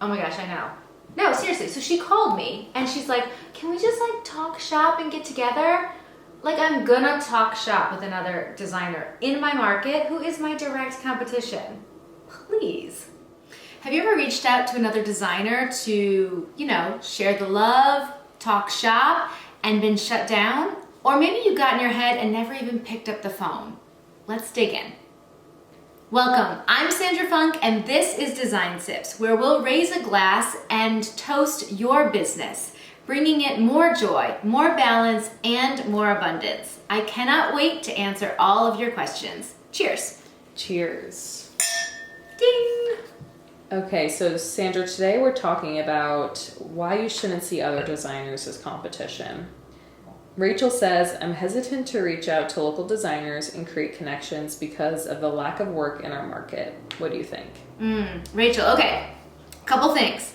Oh my gosh, I know. No, seriously. So she called me and she's like, can we just like talk shop and get together? Like, I'm gonna talk shop with another designer in my market who is my direct competition. Please. Have you ever reached out to another designer to, share the love, talk shop, and been shut down? Or maybe you got in your head and never even picked up the phone. Let's dig in. Welcome, I'm Sandra Funk, and this is Design Sips, where we'll raise a glass and toast your business, bringing it more joy, more balance, and more abundance. I cannot wait to answer all of your questions. Cheers. Cheers. Ding. Okay, so Sandra, today we're talking about why you shouldn't see other designers as competition. Rachel says, I'm hesitant to reach out to local designers and create connections because of the lack of work in our market. What do you think? Rachel, okay, couple things.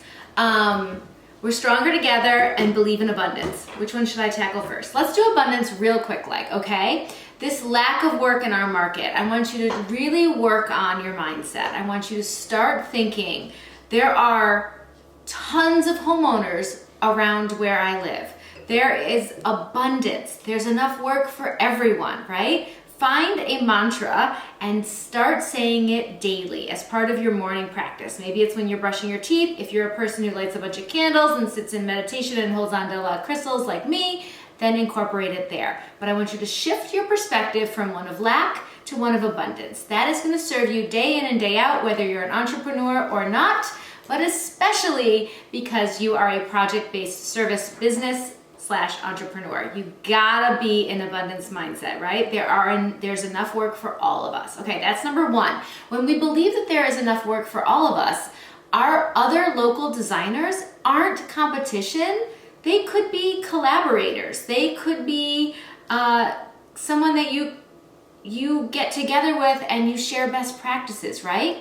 We're stronger together and believe in abundance. Which one should I tackle first? Let's do abundance real quick, okay? This lack of work in our market, I want you to really work on your mindset. I want you to start thinking there are tons of homeowners around where I live. There is abundance. There's enough work for everyone, right? Find a mantra and start saying it daily as part of your morning practice. Maybe it's when you're brushing your teeth. If you're a person who lights a bunch of candles and sits in meditation and holds on to a lot of crystals like me, then incorporate it there. But I want you to shift your perspective from one of lack to one of abundance. That is going to serve you day in and day out, whether you're an entrepreneur or not, but especially because you are a project-based service business / entrepreneur. You gotta be in abundance mindset, right? There's enough work for all of us. Okay, that's number one. When we believe that there is enough work for all of us, our other local designers aren't competition. They could be collaborators. They could be someone that you get together with and you share best practices, right?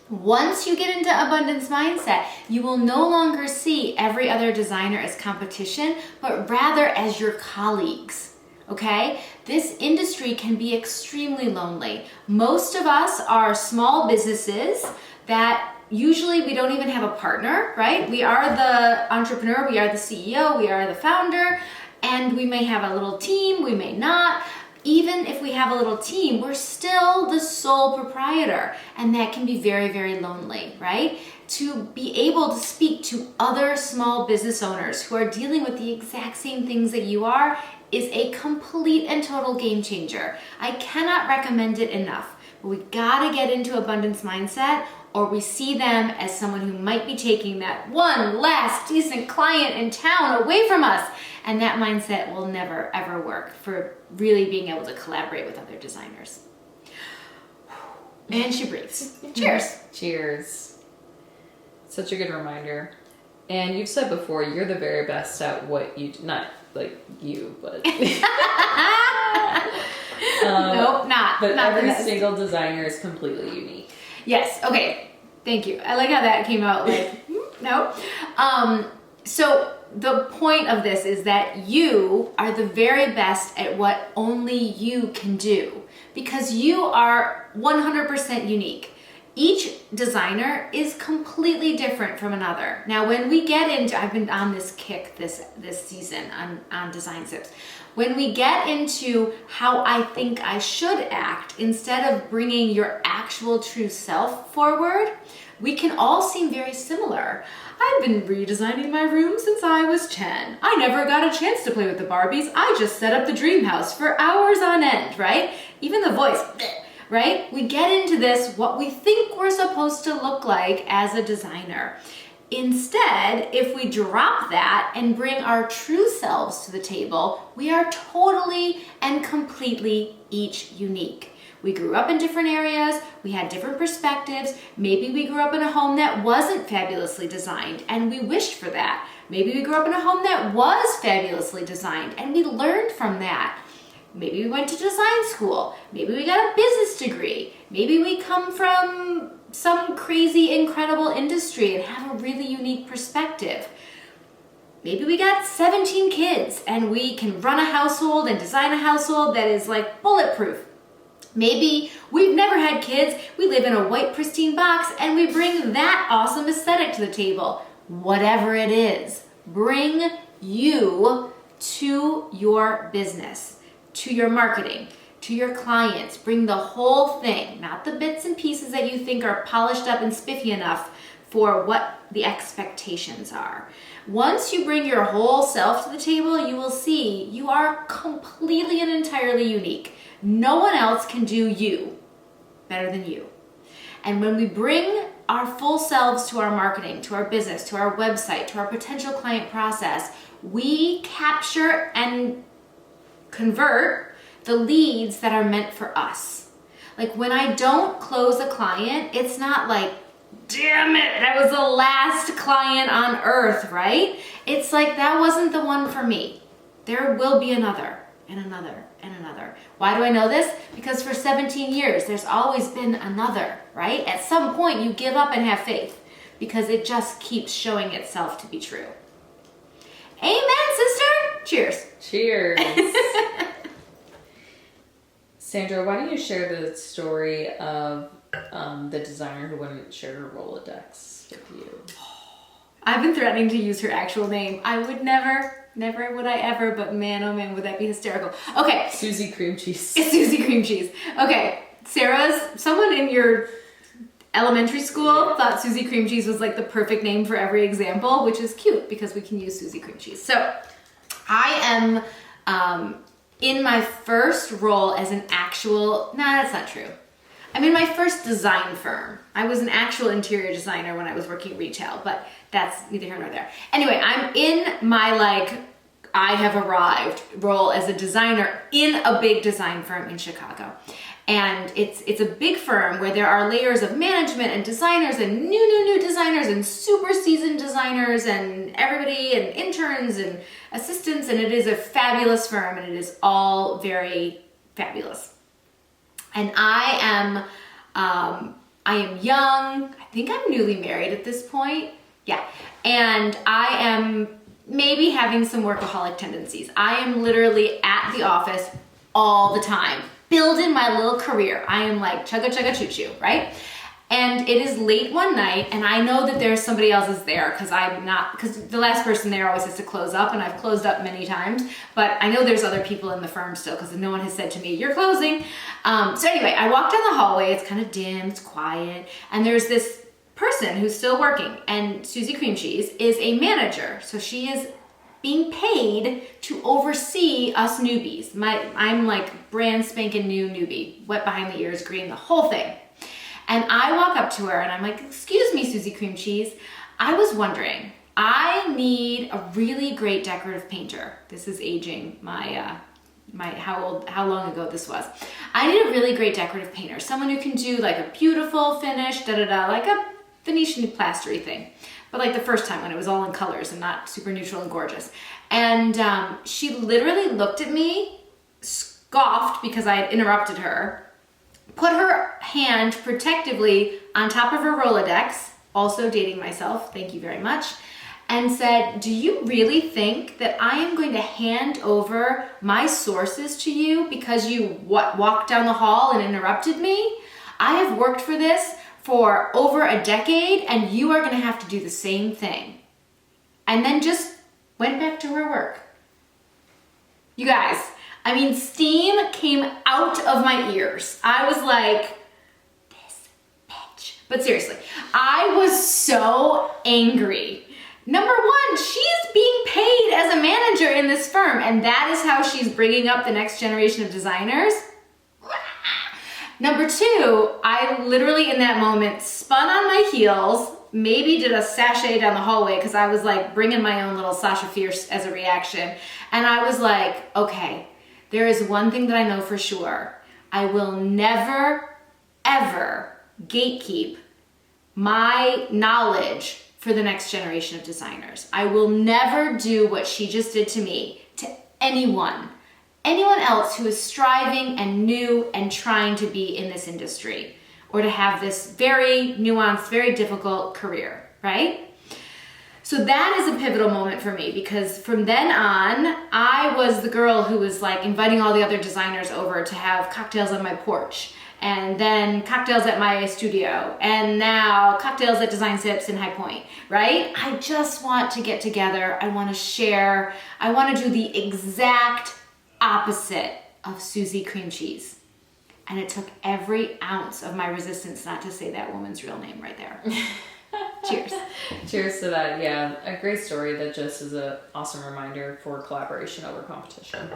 Once you get into abundance mindset, you will no longer see every other designer as competition, but rather as your colleagues, okay? This industry can be extremely lonely. Most of us are small businesses that usually we don't even have a partner, right? We are the entrepreneur, we are the CEO, we are the founder, and we may have a little team, we may not. Even if we have a little team, we're still the sole proprietor, and that can be very, very lonely, right? To be able to speak to other small business owners who are dealing with the exact same things that you are is a complete and total game changer. I cannot recommend it enough, but we gotta get into abundance mindset, or we see them as someone who might be taking that one last decent client in town away from us. And that mindset will never, ever work for really being able to collaborate with other designers. And she breathes. Cheers. Cheers. Such a good reminder. And you've said before, you're the very best at what you do. Not like you, but... Nope, not. But not every single designer is completely unique. Yes, okay. Thank you. I like how that came out like, no. So the point of this is that you are the very best at what only you can do, because you are 100% unique. Each designer is completely different from another. Now, when we get into, I've been on this kick this season on Design Sips. When we get into how I think I should act, instead of bringing your actual true self forward, we can all seem very similar. I've been redesigning my room since I was 10. I never got a chance to play with the Barbies. I just set up the dream house for hours on end, right? Even the voice, right? We get into this, what we think we're supposed to look like as a designer. Instead, if we drop that and bring our true selves to the table, we are totally and completely each unique. We grew up in different areas, we had different perspectives. Maybe we grew up in a home that wasn't fabulously designed and we wished for that. Maybe we grew up in a home that was fabulously designed and we learned from that. Maybe we went to design school. Maybe we got a business degree. Maybe we come from some crazy, incredible industry and have a really unique perspective. Maybe we got 17 kids and we can run a household and design a household that is like bulletproof. Maybe we've never had kids, we live in a white pristine box, and we bring that awesome aesthetic to the table. Whatever it is, bring you to your business, to your marketing, to your clients. Bring the whole thing, not the bits and pieces that you think are polished up and spiffy enough for what the expectations are. Once you bring your whole self to the table, you will see you are completely and entirely unique. No one else can do you better than you. And when we bring our full selves to our marketing, to our business, to our website, to our potential client process, we capture and convert the leads that are meant for us. Like when I don't close a client, it's not like, damn it, that was the last client on earth, right? It's like, that wasn't the one for me. There will be another, and another, and another. Why do I know this? Because for 17 years, there's always been another, right? At some point, you give up and have faith because it just keeps showing itself to be true. Amen, sister. Cheers. Cheers. Sandra, why don't you share the story of the designer who wouldn't share her Rolodex with you? I've been threatening to use her actual name. I would never would I ever, but man, oh man, would that be hysterical. Okay. Susie Cream Cheese. It's Susie Cream Cheese. Okay, someone in your elementary school thought Susie Cream Cheese was like the perfect name for every example, which is cute because we can use Susie Cream Cheese. So I am in my first role as an actual, that's not true. I'm in my first design firm. I was an actual interior designer when I was working retail, but that's neither here nor there. Anyway, I'm in my I have arrived role as a designer in a big design firm in Chicago. And it's a big firm where there are layers of management and designers and new designers and super seasoned designers and everybody and interns and assistants. And it is a fabulous firm and it is all very fabulous. And I am young. I think I'm newly married at this point. Yeah. And I am maybe having some workaholic tendencies. I am literally at the office all the time, building my little career. I am like chugga chugga choo choo, right? And it is late one night and I know that there's somebody else is there because the last person there always has to close up, and I've closed up many times, but I know there's other people in the firm still because no one has said to me, you're closing. So anyway, I walk down the hallway, it's kind of dim, it's quiet, and there's this person who's still working, and Susie Cream Cheese is a manager. So she is being paid to oversee us newbies. I'm like brand spanking new newbie, wet behind the ears, green, the whole thing. And I walk up to her and I'm like, excuse me, Susie Cream Cheese. I was wondering, I need a really great decorative painter. This is aging my how long ago this was. I need a really great decorative painter, someone who can do like a beautiful finish, like a Venetian plastery thing. But like the first time when it was all in colors and not super neutral and gorgeous. And she literally looked at me, scoffed because I had interrupted her, put her hand protectively on top of her Rolodex, also dating myself, thank you very much, and said, do you really think that I am going to hand over my sources to you because you walked down the hall and interrupted me? I have worked for this for over a decade and you are going to have to do the same thing. And then just went back to her work. You guys, I mean, steam came out of my ears. I was like, this bitch. But seriously, I was so angry. Number one, she's being paid as a manager in this firm, and that is how she's bringing up the next generation of designers. Number two, I literally in that moment spun on my heels, maybe did a sashay down the hallway because I was like bringing my own little Sasha Fierce as a reaction. And I was like, okay, there is one thing that I know for sure. I will never, ever gatekeep my knowledge for the next generation of designers. I will never do what she just did to me to anyone else who is striving and new and trying to be in this industry or to have this very nuanced, very difficult career, right? So that is a pivotal moment for me because from then on, I was the girl who was like inviting all the other designers over to have cocktails on my porch, and then cocktails at my studio, and now cocktails at Design Sips in High Point, right? I just want to get together. I want to share. I want to do the exact opposite of Susie Cream Cheese. And it took every ounce of my resistance not to say that woman's real name right there. Cheers. Cheers to that. Yeah, a great story that just is an awesome reminder for collaboration over competition.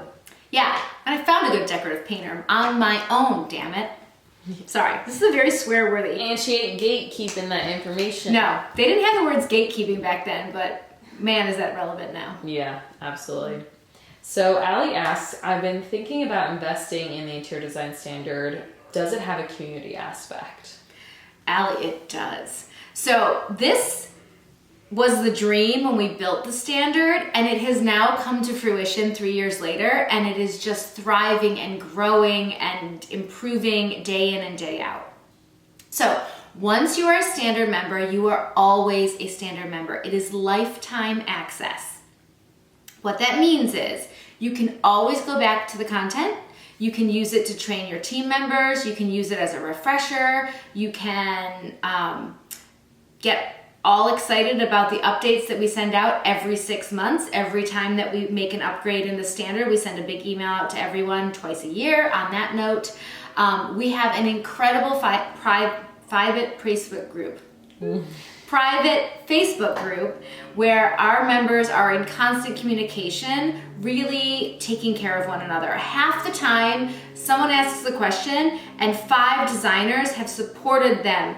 Yeah, and I found a good decorative painter on my own, damn it. Sorry, this is a very swear-worthy. And she ain't gatekeeping that information. No, they didn't have the words gatekeeping back then, but man, is that relevant now. Yeah, absolutely. So Allie asks, I've been thinking about investing in the interior design standard. Does it have a community aspect? Allie, it does. So this was the dream when we built the standard, and it has now come to fruition 3 years later, and it is just thriving and growing and improving day in and day out. So once you are a standard member, you are always a standard member. It is lifetime access. What that means is you can always go back to the content. You can use it to train your team members. You can use it as a refresher. You can get all excited about the updates that we send out every 6 months. Every time that we make an upgrade in the standard, we send a big email out to everyone twice a year. On that note, we have an incredible private Facebook group. Private Facebook group where our members are in constant communication, really taking care of one another. Half the time, someone asks the question and 5 designers have supported them,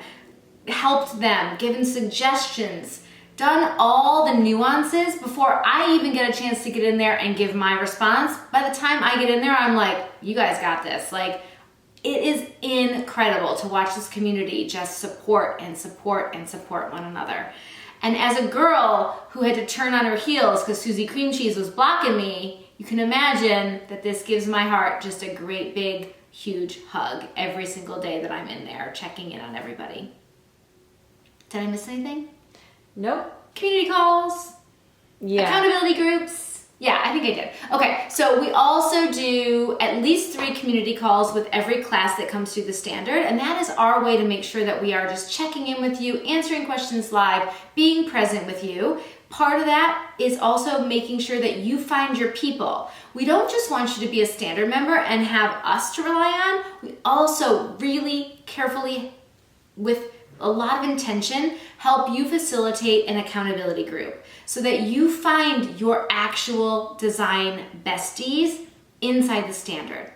helped them, given suggestions, done all the nuances before I even get a chance to get in there and give my response. By the time I get in there, I'm like, you guys got this. Like, it is incredible to watch this community just support and support and support one another. And as a girl who had to turn on her heels because Susie Cream Cheese was blocking me, you can imagine that this gives my heart just a great big, huge hug every single day that I'm in there checking in on everybody. Did I miss anything? Nope. Community calls? Yeah. Accountability groups? Yeah, I think I did. Okay, so we also do at least 3 community calls with every class that comes through the standard, and that is our way to make sure that we are just checking in with you, answering questions live, being present with you. Part of that is also making sure that you find your people. We don't just want you to be a standard member and have us to rely on. We also really carefully, with a lot of intention, help you facilitate an accountability group so that you find your actual design besties inside the standard.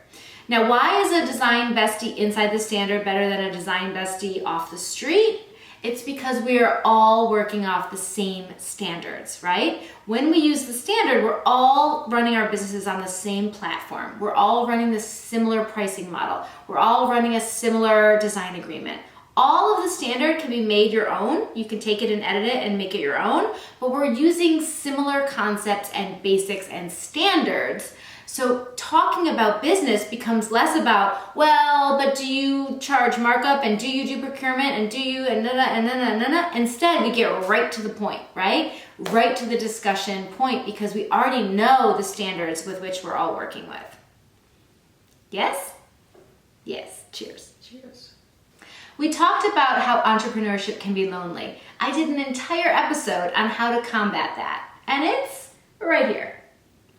Now, why is a design bestie inside the standard better than a design bestie off the street? It's because we are all working off the same standards, right? When we use the standard, we're all running our businesses on the same platform. We're all running the similar pricing model. We're all running a similar design agreement. All of the standard can be made your own. You can take it and edit it and make it your own, but we're using similar concepts and basics and standards. So talking about business becomes less about, well, but do you charge markup and do you do procurement and do you and da-da and da-da and da-da. Instead, we get right to the point, right? Right to the discussion point because we already know the standards with which we're all working with. Yes? Yes. Cheers. Cheers. We talked about how entrepreneurship can be lonely. I did an entire episode on how to combat that, and it's right here,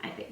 I think.